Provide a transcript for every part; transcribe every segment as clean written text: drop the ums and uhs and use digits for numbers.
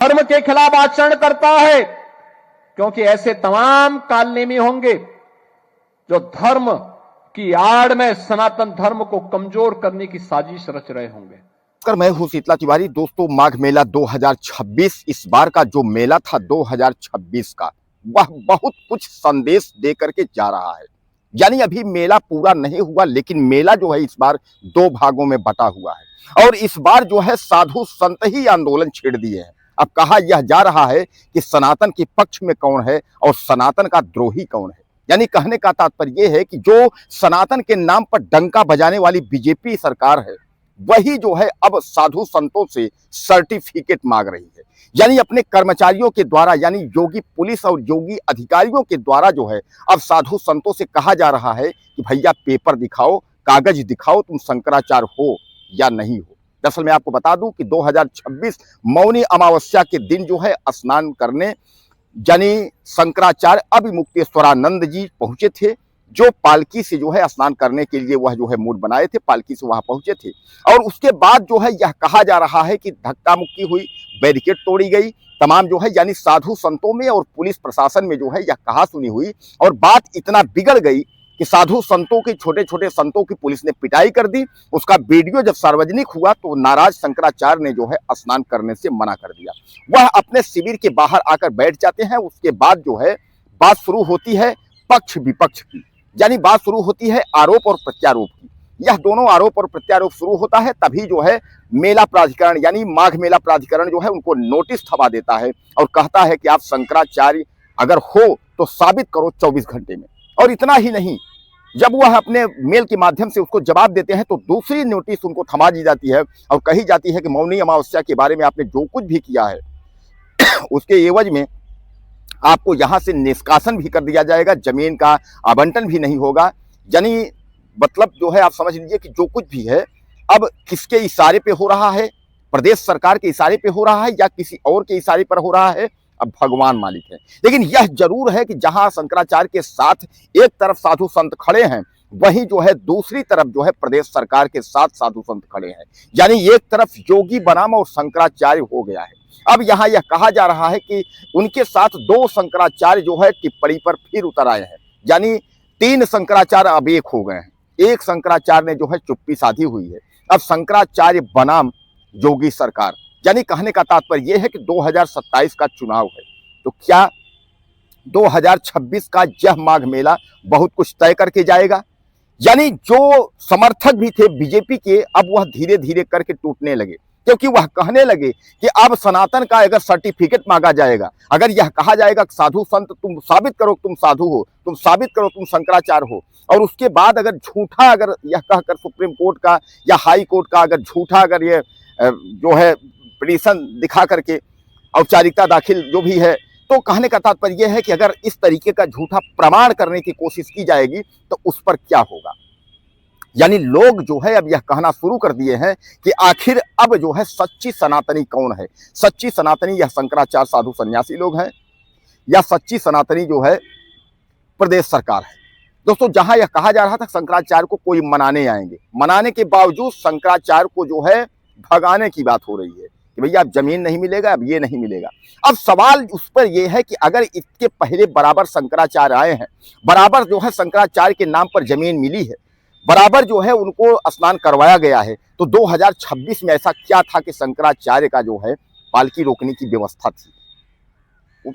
धर्म के खिलाफ आचरण करता है, क्योंकि ऐसे तमाम कालनेमी होंगे जो धर्म की आड़ में सनातन धर्म को कमजोर करने की साजिश रच रहे होंगे। मैं हूं शीतला तिवारी। दोस्तों, माघ मेला 2026 इस बार का जो मेला था 2026 का, वह बहुत कुछ संदेश दे करके जा रहा है। यानी अभी मेला पूरा नहीं हुआ, लेकिन मेला जो है इस बार दो भागों में बटा हुआ है। और इस बार जो है साधु संत ही आंदोलन छेड़ दिए हैं। अब कहा यह जा रहा है कि सनातन के पक्ष में कौन है और सनातन का द्रोही कौन है। यानी कहने का तात्पर्य यह है कि जो सनातन के नाम पर डंका बजाने वाली बीजेपी सरकार है, वही जो है अब साधु संतों से सर्टिफिकेट मांग रही है। यानी अपने कर्मचारियों के द्वारा, यानी योगी पुलिस और योगी अधिकारियों के द्वारा जो है अब साधु संतों से कहा जा रहा है कि भैया पेपर दिखाओ, कागज दिखाओ, तुम शंकराचार्य हो या नहीं हो। दरअसल मैं आपको बता दूं कि 2026 मौनी अमावस्या के दिन जो है स्नान करने यानी शंकराचार्य अभिमुक्तेश्वरानंद जी पहुंचे थे, जो पालकी से जो है स्नान करने के लिए वह जो है मूड बनाए थे, पालकी से वहां पहुंचे थे। और उसके बाद जो है यह कहा जा रहा है कि धक्का मुक्की हुई, बैरिकेड तोड़ी गई, तमाम जो है यानी साधु संतों में और पुलिस प्रशासन में जो है यह कहा सुनी हुई, और बात इतना बिगड़ गई कि साधु संतों के, छोटे छोटे संतों की पुलिस ने पिटाई कर दी। उसका वीडियो जब सार्वजनिक हुआ तो नाराज शंकराचार्य ने जो है स्नान करने से मना कर दिया। वह अपने शिविर के बाहर आकर बैठ जाते हैं। उसके बाद जो है बात शुरू होती है पक्ष विपक्ष की, यानी बात शुरू होती है आरोप और प्रत्यारोप की। यह दोनों आरोप और प्रत्यारोप शुरू होता है, तभी जो है मेला प्राधिकरण यानी माघ मेला प्राधिकरण जो है उनको नोटिस थमा देता है और कहता है कि आप शंकराचार्य अगर हो तो साबित करो 24 घंटे में। और इतना ही नहीं, जब वह अपने मेल के माध्यम से उसको जवाब देते हैं तो दूसरी नोटिस उनको थमा दी जाती है और कही जाती है कि मौनी अमावस्या के बारे में आपने जो कुछ भी किया है उसके एवज में आपको यहां से निष्कासन भी कर दिया जाएगा, जमीन का आवंटन भी नहीं होगा। यानी मतलब जो है आप समझ लीजिए कि जो कुछ भी है अब किसके इशारे पे हो रहा है, प्रदेश सरकार के इशारे पे हो रहा है या किसी और के इशारे पर हो रहा है, अब भगवान मालिक है। लेकिन यह जरूर है कि जहां शंकराचार्य के साथ एक तरफ साधु संत खड़े हैं, वहीं जो है दूसरी तरफ जो है प्रदेश सरकार के साथ साधु संत खड़े हैं। यानी एक तरफ योगी बनाम और शंकराचार्य हो गया है। अब यहाँ यह कहा जा रहा है कि उनके साथ दो शंकराचार्य जो है टिप्पणी पर फिर उतर आए हैं। यानी तीन शंकराचार्य अब एक हो गए हैं। एक शंकराचार्य ने जो है चुप्पी साधी हुई है। अब शंकराचार्य बनाम योगी सरकार, यानी कहने का तात्पर्य यह है कि 2027 का चुनाव है, तो क्या 2026 का यह माघ मेला बहुत कुछ तय करके जाएगा। यानी जो समर्थक भी थे बीजेपी के, अब वह धीरे धीरे करके टूटने लगे, क्योंकि वह कहने लगे कि अब सनातन का अगर सर्टिफिकेट मांगा जाएगा, अगर यह कहा जाएगा साधु संत तुम साबित करो तुम साधु हो, तुम साबित करो तुम शंकराचार्य हो, और उसके बाद अगर झूठा अगर यह कहकर सुप्रीम कोर्ट का या हाई कोर्ट का अगर झूठा अगर ये जो है पिटीशन दिखा करके औपचारिकता दाखिल जो भी है, तो कहने का तात्पर्य यह है कि अगर इस तरीके का झूठा प्रमाण करने की कोशिश की जाएगी तो उस पर क्या होगा। यानी लोग जो है अब यह कहना शुरू कर दिए हैं कि आखिर अब जो है सच्ची सनातनी कौन है। सच्ची सनातनी यह शंकराचार्य साधु सन्यासी लोग हैं या सच्ची सनातनी जो है प्रदेश सरकार है। दोस्तों, जहां यह कहा जा रहा था शंकराचार्य को कोई मनाने आएंगे, मनाने के बावजूद शंकराचार्य को जो है भगाने की बात हो रही है कि भैया अब जमीन नहीं मिलेगा, अब ये नहीं मिलेगा। अब सवाल उस पर यह है कि अगर इसके पहले बराबर शंकराचार्य आए हैं, बराबर जो है शंकराचार्य के नाम पर जमीन मिली है, बराबर जो है उनको स्नान करवाया गया है, तो 2026 में ऐसा क्या था कि शंकराचार्य का जो है पालकी रोकने की व्यवस्था थी।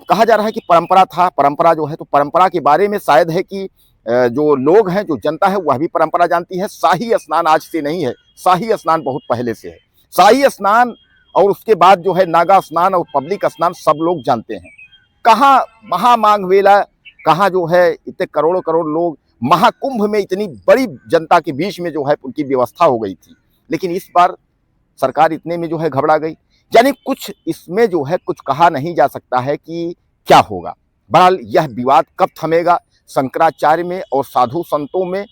कहा जा रहा है कि परंपरा था, परंपरा जो है, तो परंपरा के बारे में शायद है कि जो लोग हैं, जो जनता है, वह भी परंपरा जानती है। शाही स्नान आज से नहीं है, शाही स्नान बहुत पहले से है। शाही स्नान और उसके बाद जो है नागा स्नान और पब्लिक स्नान सब लोग जानते हैं। कहाँ महामाघ मेला, कहाँ जो है इतने करोड़ों करोड़ लोग, महाकुंभ में इतनी बड़ी जनता के बीच में जो है उनकी व्यवस्था हो गई थी। लेकिन इस बार सरकार इतने में जो है घबरा गई। यानी कुछ इसमें जो है कुछ कहा नहीं जा सकता है कि क्या होगा। बहरहाल यह विवाद कब थमेगा शंकराचार्य में और साधु संतों में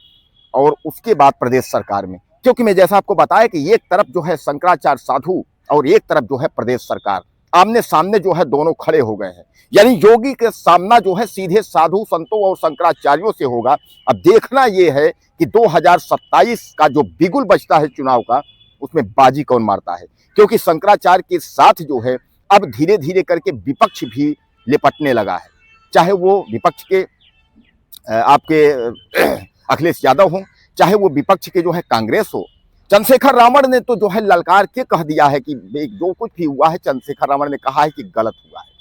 और उसके बाद प्रदेश सरकार में, क्योंकि मैं जैसा आपको बताया कि एक तरफ जो है शंकराचार्य साधु और एक तरफ जो है प्रदेश सरकार, आमने सामने जो है दोनों खड़े हो गए हैं। यानी योगी के सामना जो है सीधे साधु संतों और शंकराचार्यों से होगा। अब देखना यह है कि 2027 का जो बिगुल बजता है चुनाव का, उसमें बाजी कौन मारता है, क्योंकि शंकराचार्य के साथ जो है अब धीरे धीरे करके विपक्ष भी लिपटने लगा है, चाहे वो विपक्ष के आपके अखिलेश यादव हो, चाहे वो विपक्ष के जो है कांग्रेस हो। चंद्रशेखर रावण ने तो जो है ललकार के कह दिया है कि जो कुछ भी हुआ है चंद्रशेखर रावण ने कहा है कि गलत हुआ है।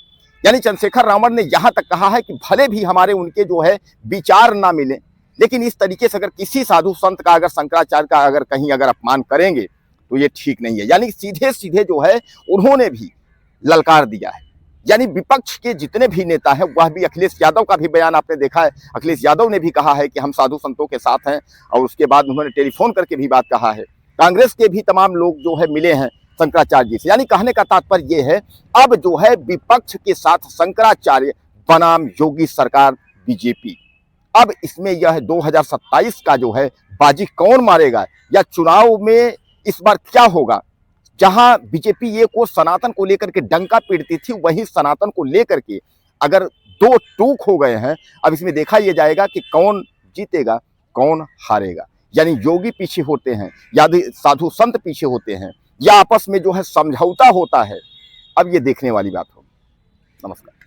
यानी चंद्रशेखर रावण ने यहां तक कहा है कि भले भी हमारे उनके जो है विचार ना मिले, लेकिन इस तरीके से अगर किसी साधु संत का, अगर शंकराचार्य का अगर कहीं अगर अपमान करेंगे तो ये ठीक नहीं है। यानी सीधे सीधे जो है उन्होंने भी ललकार दिया है। यानी विपक्ष के जितने भी नेता हैं, वह भी, अखिलेश यादव का भी बयान आपने देखा है, अखिलेश यादव ने भी कहा है कि हम साधु संतों के साथ हैं, और उसके बाद उन्होंने टेलीफोन करके भी बात कहा है। कांग्रेस के भी तमाम लोग जो है मिले हैं शंकराचार्य जी से। यानी कहने का तात्पर्य यह है, अब जो है विपक्ष के साथ शंकराचार्य बनाम योगी सरकार बीजेपी। अब इसमें यह 2027 का जो है बाजी कौन मारेगा, या चुनाव में इस बार क्या होगा। जहां बीजेपी ये को सनातन को लेकर के डंका पीटती थी, वहीं सनातन को लेकर के अगर दो टूक हो गए हैं। अब इसमें देखा यह जाएगा कि कौन जीतेगा, कौन हारेगा। यानी योगी पीछे होते हैं या साधु संत पीछे होते हैं, या आपस में जो है समझौता होता है। अब ये देखने वाली बात होगी। नमस्कार।